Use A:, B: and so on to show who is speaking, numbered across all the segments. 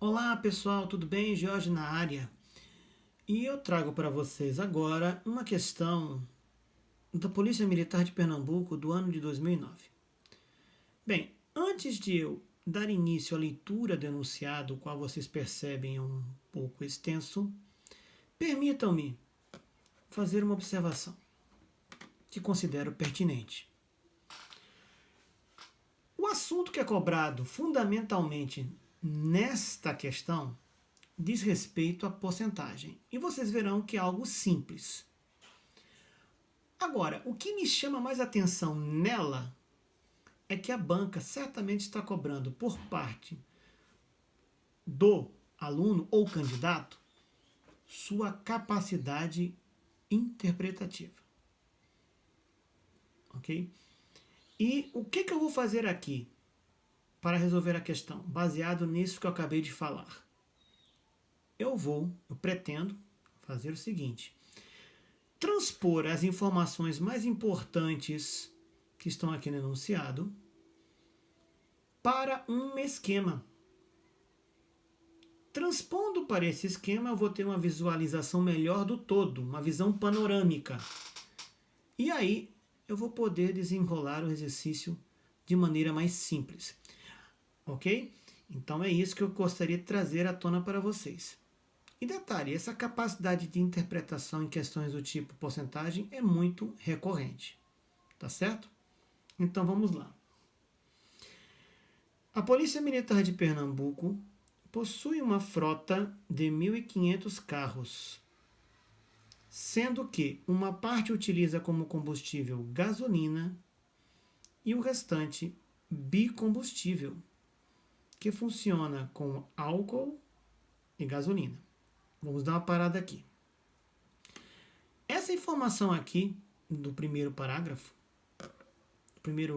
A: Olá pessoal, tudo bem? Jorge na área. E eu trago para vocês agora uma questão da Polícia Militar de Pernambuco do ano de 2009. Bem, antes de eu dar início à leitura do enunciado, o qual vocês percebem é um pouco extenso, permitam-me fazer uma observação que considero pertinente. O assunto que é cobrado fundamentalmente nesta questão diz respeito à porcentagem. E vocês verão que é algo simples. Agora, o que me chama mais atenção nela é que a banca certamente está cobrando por parte do aluno ou candidato sua capacidade interpretativa. Ok? E o que eu vou fazer aqui para resolver a questão, baseado nisso que eu acabei de falar? Eu pretendo fazer o seguinte: transpor as informações mais importantes que estão aqui no enunciado para um esquema. Transpondo para esse esquema, eu vou ter uma visualização melhor do todo, uma visão panorâmica. E aí eu vou poder desenrolar o exercício de maneira mais simples. Ok? Então é isso que eu gostaria de trazer à tona para vocês. E detalhe, essa capacidade de interpretação em questões do tipo porcentagem é muito recorrente. Tá certo? Então vamos lá. A Polícia Militar de Pernambuco possui uma frota de 1.500 carros, sendo que uma parte utiliza como combustível gasolina e o restante bicombustível, que funciona com álcool e gasolina. Vamos dar uma parada aqui. Essa informação aqui, do primeiro parágrafo, primeira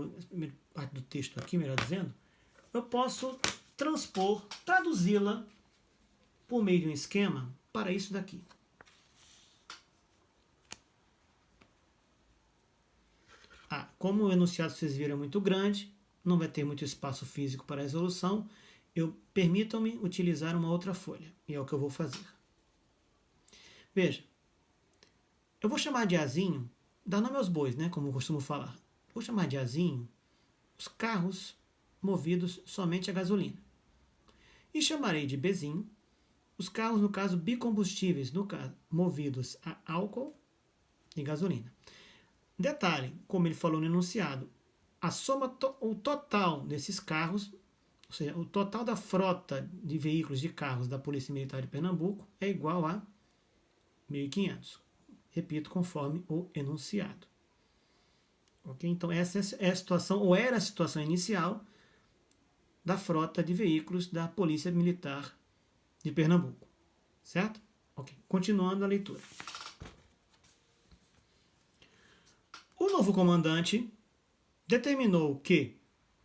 A: parte do texto aqui, melhor dizendo, eu posso traduzi-la por meio de um esquema para isso daqui. Como o enunciado, vocês viram, é muito grande, não vai ter muito espaço físico para a resolução, permitam-me utilizar uma outra folha, e é o que eu vou fazer. Veja, eu vou chamar de Azinho, dá nome aos bois, né, como eu costumo falar. Vou chamar de Azinho os carros movidos somente a gasolina. E chamarei de Bezinho os carros, no caso, bicombustíveis, no caso, movidos a álcool e gasolina. Detalhe, como ele falou no enunciado, a soma, o total desses carros, ou seja, o total da frota de veículos de carros da Polícia Militar de Pernambuco é igual a 1.500. Repito, conforme o enunciado. Ok? Então, essa é a situação, ou era a situação inicial da frota de veículos da Polícia Militar de Pernambuco. Certo? Ok. Continuando a leitura. O novo comandante determinou que,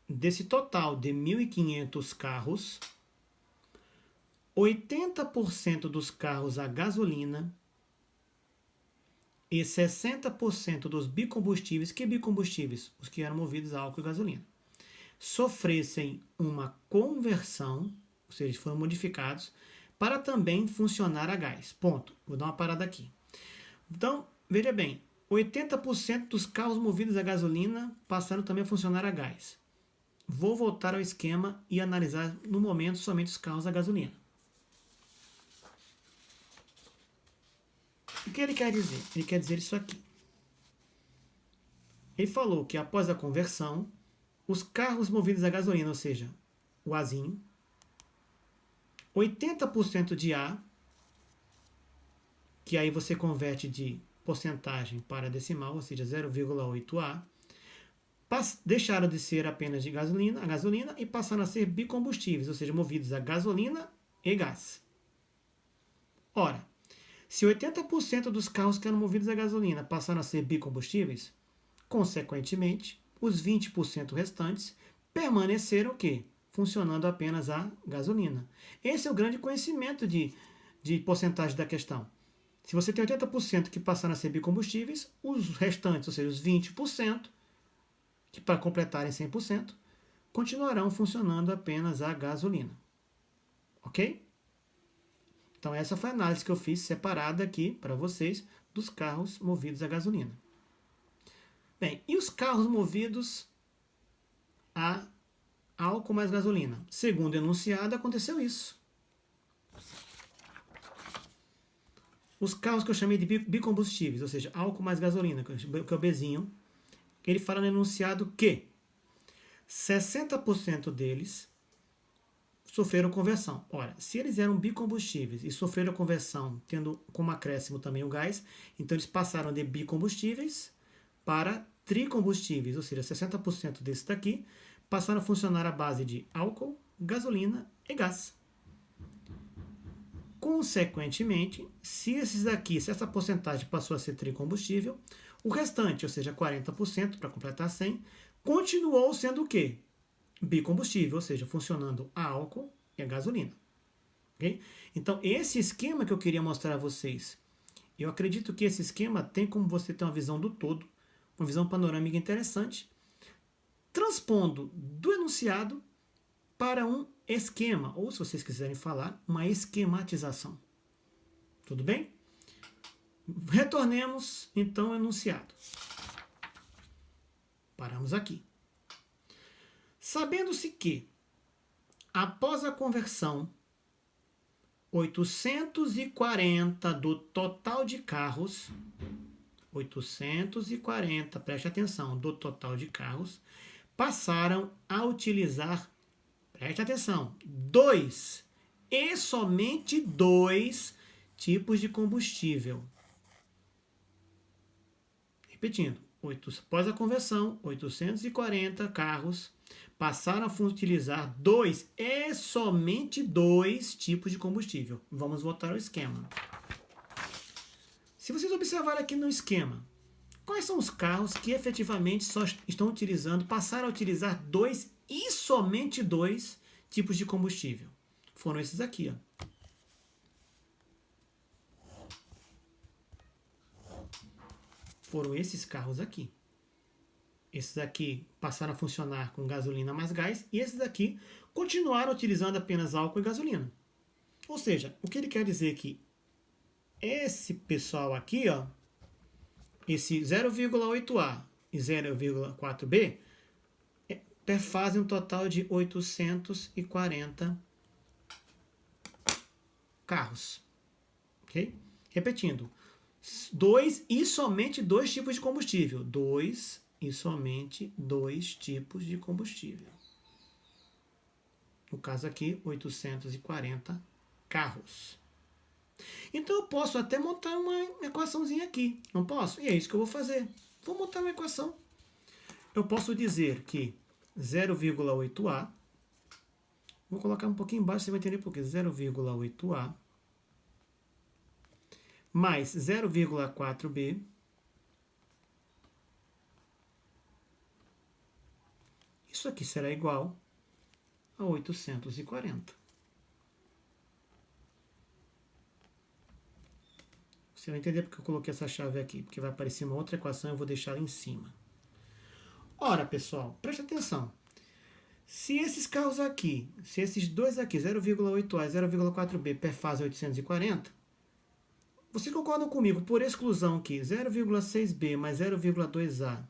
A: desse total de 1.500 carros, 80% dos carros a gasolina e 60% dos bicombustíveis, que bicombustíveis? Os que eram movidos a álcool e gasolina, sofressem uma conversão, ou seja, foram modificados, para também funcionar a gás. Ponto. Vou dar uma parada aqui. Então, veja bem, 80% dos carros movidos a gasolina passaram também a funcionar a gás. Vou voltar ao esquema e analisar, no momento, somente os carros a gasolina. O que ele quer dizer? Ele quer dizer isso aqui. Ele falou que após a conversão, os carros movidos a gasolina, ou seja, o Azinho, 80% de A, que aí você converte de porcentagem para decimal, ou seja, 0,8A, deixaram de ser apenas de gasolina, a gasolina, e passaram a ser bicombustíveis, ou seja, movidos a gasolina e gás. Ora, se 80% dos carros que eram movidos a gasolina passaram a ser bicombustíveis, consequentemente, os 20% restantes permaneceram o quê? Funcionando apenas a gasolina. Esse é o grande conhecimento de porcentagem da questão. Se você tem 80% que passaram a ser bicombustíveis, os restantes, ou seja, os 20%, que para completarem 100%, continuarão funcionando apenas a gasolina. Ok? Então essa foi a análise que eu fiz separada aqui para vocês dos carros movidos a gasolina. Bem, e os carros movidos a álcool mais gasolina? Segundo o enunciado, aconteceu isso. Os carros que eu chamei de bicombustíveis, ou seja, álcool mais gasolina, que é o Bzinho, ele fala no enunciado que 60% deles sofreram conversão. Ora, se eles eram bicombustíveis e sofreram conversão, tendo como acréscimo também o gás, então eles passaram de bicombustíveis para tricombustíveis, ou seja, 60% desses daqui passaram a funcionar à base de álcool, gasolina e gás. Consequentemente, se essa porcentagem passou a ser tricombustível, o restante, ou seja, 40%, para completar 100, continuou sendo o quê? Bicombustível, ou seja, funcionando a álcool e a gasolina. Okay? Então, esse esquema que eu queria mostrar a vocês, eu acredito que esse esquema tem como você ter uma visão do todo, uma visão panorâmica interessante, transpondo do enunciado para um esquema, ou se vocês quiserem falar, uma esquematização. Tudo bem? Retornemos, então, ao enunciado. Paramos aqui. Sabendo-se que, após a conversão, 840 do total de carros, 840, preste atenção, do total de carros, passaram a utilizar, preste atenção, 2 e somente 2 tipos de combustível. Repetindo, após a conversão, 840 carros passaram a utilizar 2 e somente 2 tipos de combustível. Vamos voltar ao esquema. Se vocês observarem aqui no esquema, quais são os carros que efetivamente só estão utilizando, passaram a utilizar 2 e somente 2 tipos de combustível? Foram esses aqui, ó. Foram esses carros aqui. Esses aqui passaram a funcionar com gasolina mais gás e esses aqui continuaram utilizando apenas álcool e gasolina. Ou seja, o que ele quer dizer é que esse pessoal aqui, ó, esse 0,8A e 0,4B, fazem um total de 840 carros. Ok? Repetindo, 2 e somente 2 tipos de combustível. 2 e somente 2 tipos de combustível. No caso aqui, 840 carros. Então eu posso até montar uma equaçãozinha aqui, não posso? E é isso que eu vou fazer. Vou montar uma equação. Eu posso dizer que 0,8A, vou colocar um pouquinho embaixo, você vai entender por quê. 0,8A mais 0,4B isso aqui será igual a 840. Você vai entender porque eu coloquei essa chave aqui, porque vai aparecer uma outra equação e eu vou deixar ela em cima. Ora, pessoal, preste atenção. Se esses carros aqui, se esses dois aqui, 0,8A e 0,4B, perfazem 840, vocês concordam comigo, por exclusão, que 0,6B mais 0,2A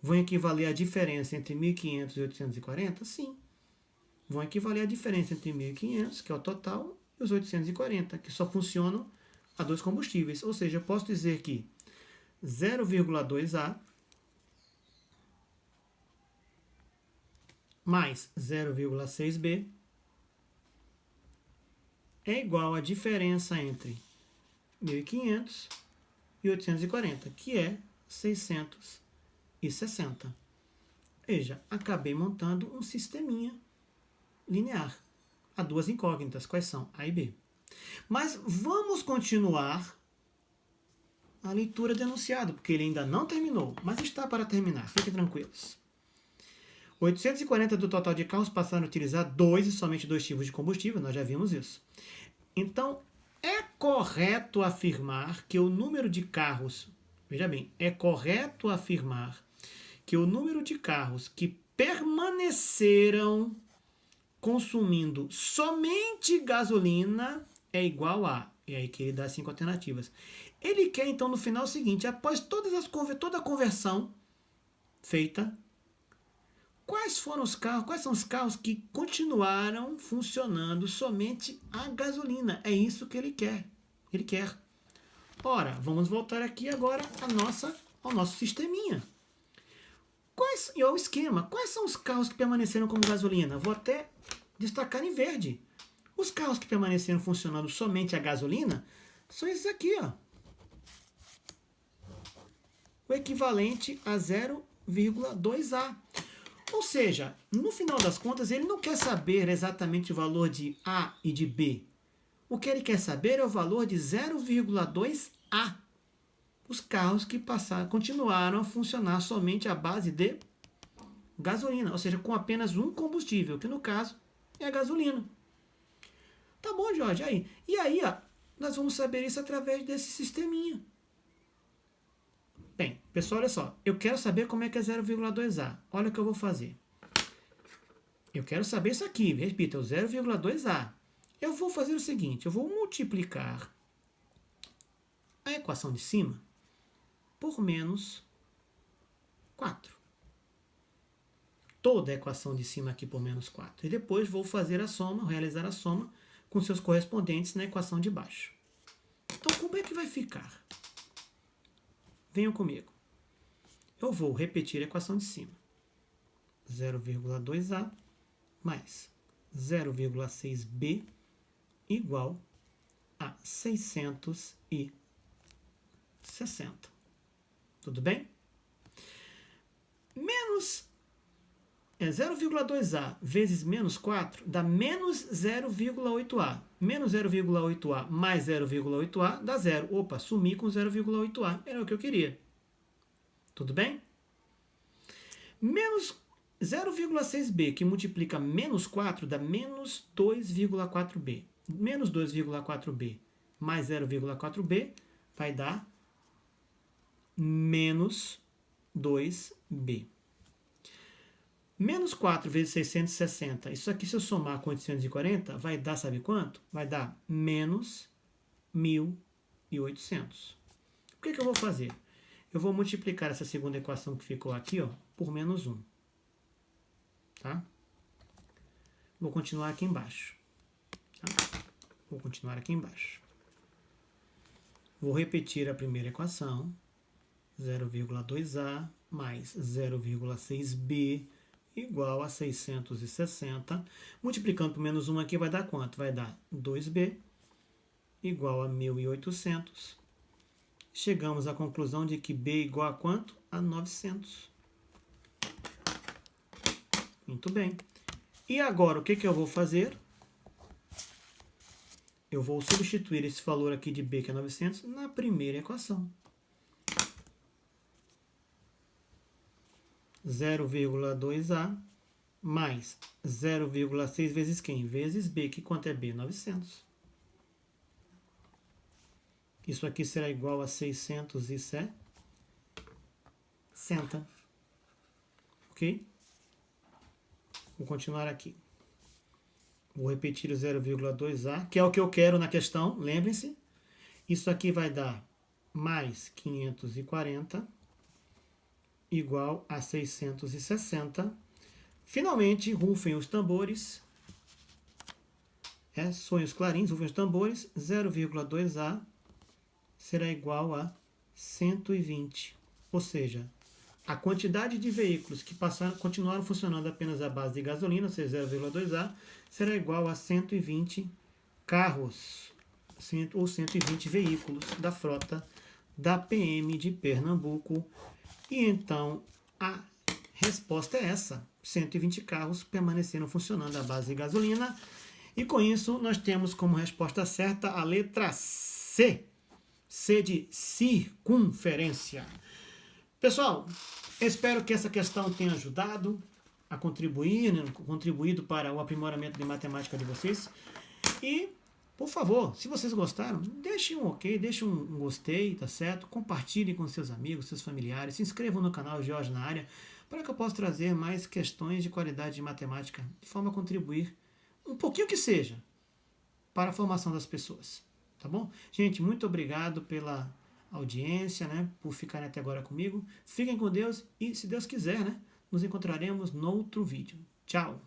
A: vão equivaler à diferença entre 1.500 e 840? Sim. Vão equivaler à diferença entre 1.500, que é o total, e os 840, que só funcionam a 2 combustíveis. Ou seja, eu posso dizer que 0,2A mais 0,6B é igual à diferença entre 1.500 e 840, que é 660. Veja, acabei montando um sisteminha linear. Há duas incógnitas, quais são? A e B. Mas vamos continuar a leitura do enunciado, porque ele ainda não terminou, mas está para terminar, fiquem tranquilos. 840 do total de carros passaram a utilizar 2 e somente 2 tipos de combustível, nós já vimos isso. Então, é correto afirmar que o número de carros, veja bem, é correto afirmar que o número de carros que permaneceram consumindo somente gasolina é igual a... E aí que ele dá 5 alternativas. Ele quer, então, no final o seguinte, após toda a conversão feita, quais são os carros que continuaram funcionando somente a gasolina? É isso que ele quer. Ele quer. Ora, vamos voltar aqui agora ao nosso sisteminha. E ao esquema. Quais são os carros que permaneceram como gasolina? Vou até destacar em verde. Os carros que permaneceram funcionando somente a gasolina são esses aqui, ó. O equivalente a 0,2A. Ou seja, no final das contas, ele não quer saber exatamente o valor de A e de B. O que ele quer saber é o valor de 0,2A. Os carros que continuaram a funcionar somente à base de gasolina, ou seja, com apenas um combustível, que no caso é a gasolina. Tá bom, Jorge, aí. E aí, ó, nós vamos saber isso através desse sisteminha. Bem, pessoal, olha só. Eu quero saber como é que é 0,2A. Olha o que eu vou fazer. Eu quero saber isso aqui. Repita, o 0,2A. Eu vou fazer o seguinte. Eu vou multiplicar a equação de cima por menos 4. Toda a equação de cima aqui por menos 4. E depois vou fazer a soma, realizar a soma com seus correspondentes na equação de baixo. Então, como é que vai ficar? Venham comigo. Eu vou repetir a equação de cima. 0,2A mais 0,6B igual a 660. Tudo bem? Menos 0,2A vezes menos 4 dá menos 0,8A. Menos 0,8A mais 0,8A dá 0. Opa, sumi com 0,8A. Era o que eu queria. Tudo bem? Menos 0,6B, que multiplica menos 4, dá menos 2,4B. Menos 2,4B mais 0,4B vai dar menos 2B. Menos 4 vezes 660, isso aqui se eu somar com 840, vai dar, sabe quanto? Vai dar menos 1.800. O que eu vou fazer? Eu vou multiplicar essa segunda equação que ficou aqui, ó, por menos 1. Tá? Vou continuar aqui embaixo. Tá? Vou continuar aqui embaixo. Vou repetir a primeira equação. 0,2A mais 0,6B igual a 660. Multiplicando por menos 1 aqui vai dar quanto? Vai dar 2B igual a 1.800. Chegamos à conclusão de que B é igual a quanto? A 900. Muito bem. E agora, o que eu vou fazer? Eu vou substituir esse valor aqui de B, que é 900, na primeira equação. 0,2A mais 0,6 vezes quem? Vezes B, que quanto é B? 900. Isso aqui será igual a 660. Ok? Vou continuar aqui. Vou repetir o 0,2A, que é o que eu quero na questão, lembrem-se. Isso aqui vai dar mais 540 igual a 660. Finalmente, rufem os tambores. Soem os clarins, rufem os tambores. 0,2A será igual a 120. Ou seja, a quantidade de veículos que continuaram funcionando apenas à base de gasolina, ou seja, 0,2A, será igual a 120 carros, ou 120 veículos da frota da PM de Pernambuco. E então, a resposta é essa. 120 carros permaneceram funcionando à base de gasolina. E com isso, nós temos como resposta certa a letra C. C de circunferência. Pessoal, espero que essa questão tenha ajudado a contribuído para o aprimoramento de matemática de vocês. E, por favor, se vocês gostaram, deixem um ok, deixem um gostei, tá certo? Compartilhem com seus amigos, seus familiares, se inscrevam no canal George na Área, para que eu possa trazer mais questões de qualidade de matemática, de forma a contribuir um pouquinho que seja, para a formação das pessoas. Tá bom? Gente, muito obrigado pela audiência, né? Por ficarem até agora comigo. Fiquem com Deus e, se Deus quiser, né? Nos encontraremos no outro vídeo. Tchau!